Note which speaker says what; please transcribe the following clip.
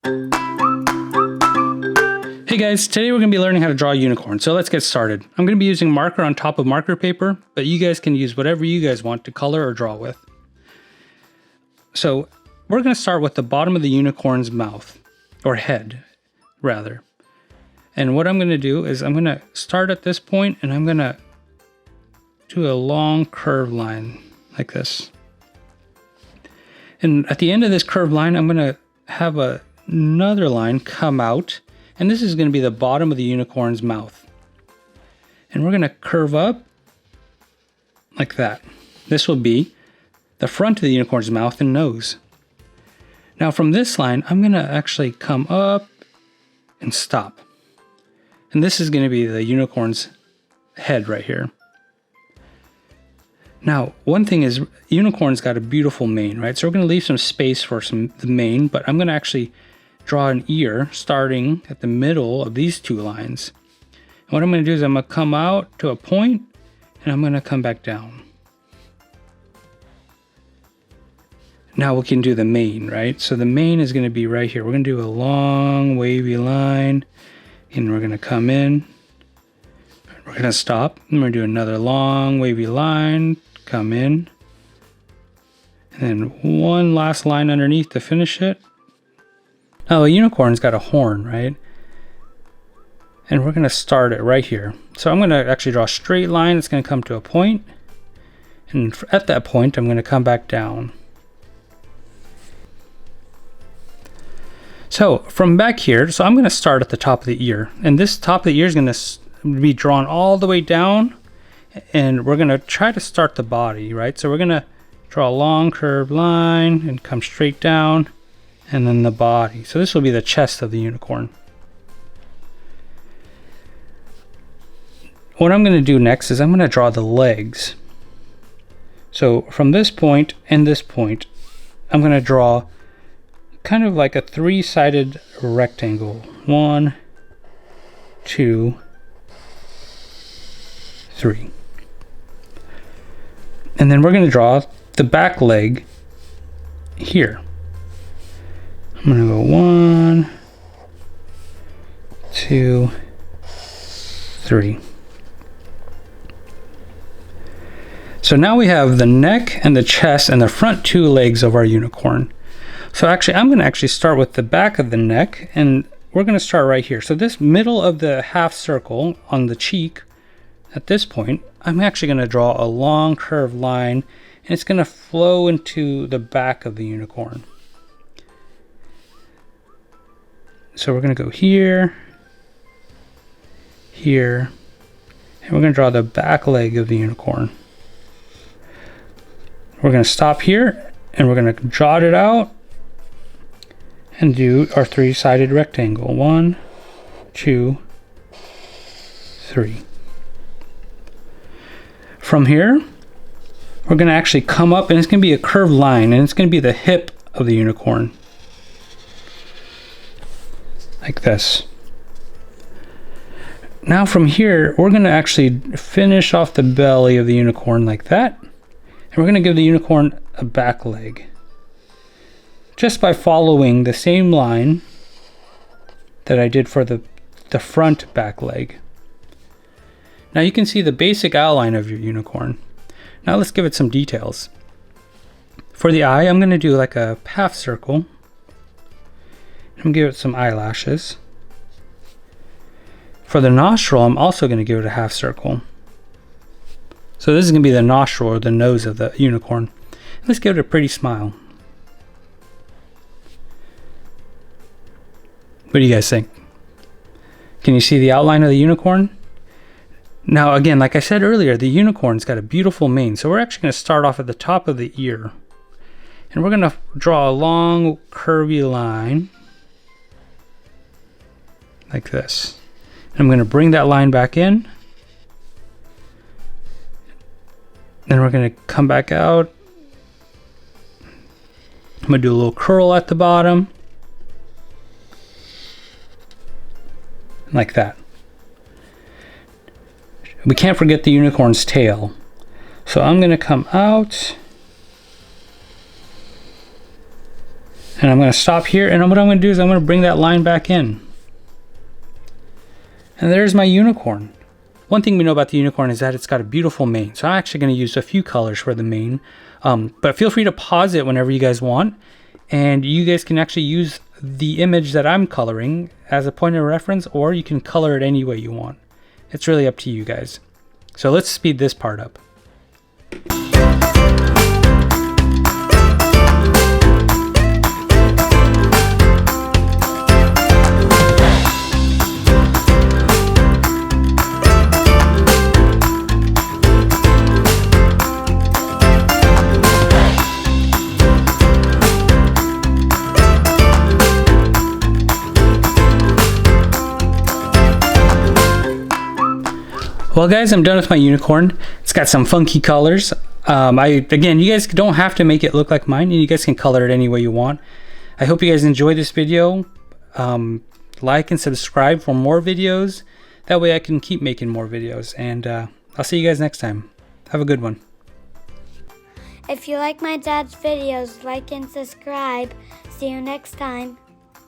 Speaker 1: Hey guys, today we're going to be learning how to draw a unicorn, so let's get started. I'm going to be using marker on top of marker paper, but you guys can use whatever you guys want to color or draw with. So we're going to start with the bottom of the unicorn's mouth, or head, rather. And what I'm going to do is I'm going to start at this point and I'm going to do a long curved line like this. And at the end of this curved line, I'm going to have another line come out. And this is going to be the bottom of the unicorn's mouth. And we're going to curve up like that. This will be the front of the unicorn's mouth and nose. Now from this line, I'm going to actually come up and stop. And this is going to be the unicorn's head right here. Now, one thing is, unicorn's got a beautiful mane, right? So we're going to leave some space for the mane, but I'm going to actually draw an ear starting at the middle of these two lines. And what I'm going to do is I'm going to come out to a point and I'm going to come back down. Now we can do the mane, right? So the mane is going to be right here. We're going to do a long wavy line and we're going to come in. We're going to stop and we're going to do another long wavy line, come in. And then one last line underneath to finish it. Now, a unicorn's got a horn, right? And we're going to start it right here. So I'm going to actually draw a straight line. It's going to come to a point. And at that point, I'm going to come back down. So from back here, so I'm going to start at the top of the ear. And this top of the ear is going to be drawn all the way down. And we're going to try to start the body, right? So we're going to draw a long curved line and come straight down. And then the body. So this will be the chest of the unicorn. What I'm going to do next is I'm going to draw the legs. So from this point and this point, I'm going to draw kind of like a three-sided rectangle. 1, 2, 3. And then we're going to draw the back leg here. I'm going to go 1, 2, 3. So now we have the neck and the chest and the front two legs of our unicorn. So actually, I'm going to start with the back of the neck and we're going to start right here. So this middle of the half circle on the cheek, at this point, I'm actually going to draw a long curved line and it's going to flow into the back of the unicorn. So we're going to go here, here, and we're going to draw the back leg of the unicorn. We're going to stop here, and we're going to jot it out and do our three-sided rectangle. 1, 2, 3. From here, we're going to actually come up, and it's going to be a curved line, and it's going to be the hip of the unicorn. Like this. Now from here, we're going to actually finish off the belly of the unicorn like that. And we're going to give the unicorn a back leg. Just by following the same line that I did for the front back leg. Now you can see the basic outline of your unicorn. Now let's give it some details. For the eye, I'm going to do like a half circle. I'm going to give it some eyelashes. For the nostril, I'm also going to give it a half circle. So this is going to be the nostril or the nose of the unicorn. Let's give it a pretty smile. What do you guys think? Can you see the outline of the unicorn? Now again, like I said earlier, the unicorn's got a beautiful mane. So we're actually going to start off at the top of the ear. And we're going to draw a long curvy line. Like this. And I'm going to bring that line back in. Then we're going to come back out. I'm going to do a little curl at the bottom. Like that. We can't forget the unicorn's tail. So I'm going to come out. And I'm going to stop here, and what I'm going to do is I'm going to bring that line back in. And there's my unicorn. One thing we know about the unicorn is that it's got a beautiful mane. So I'm actually going to use a few colors for the mane. But feel free to pause it whenever you guys want. And you guys can actually use the image that I'm coloring as a point of reference, or you can color it any way you want. It's really up to you guys. So let's speed this part up. Well guys, I'm done with my unicorn. It's got some funky colors. Again, you guys don't have to make it look like mine, and you guys can color it any way you want. I hope you guys enjoyed this video. Like and subscribe for more videos. That way I can keep making more videos. And I'll see you guys next time. Have a good one.
Speaker 2: If you like my dad's videos, like and subscribe. See you next time.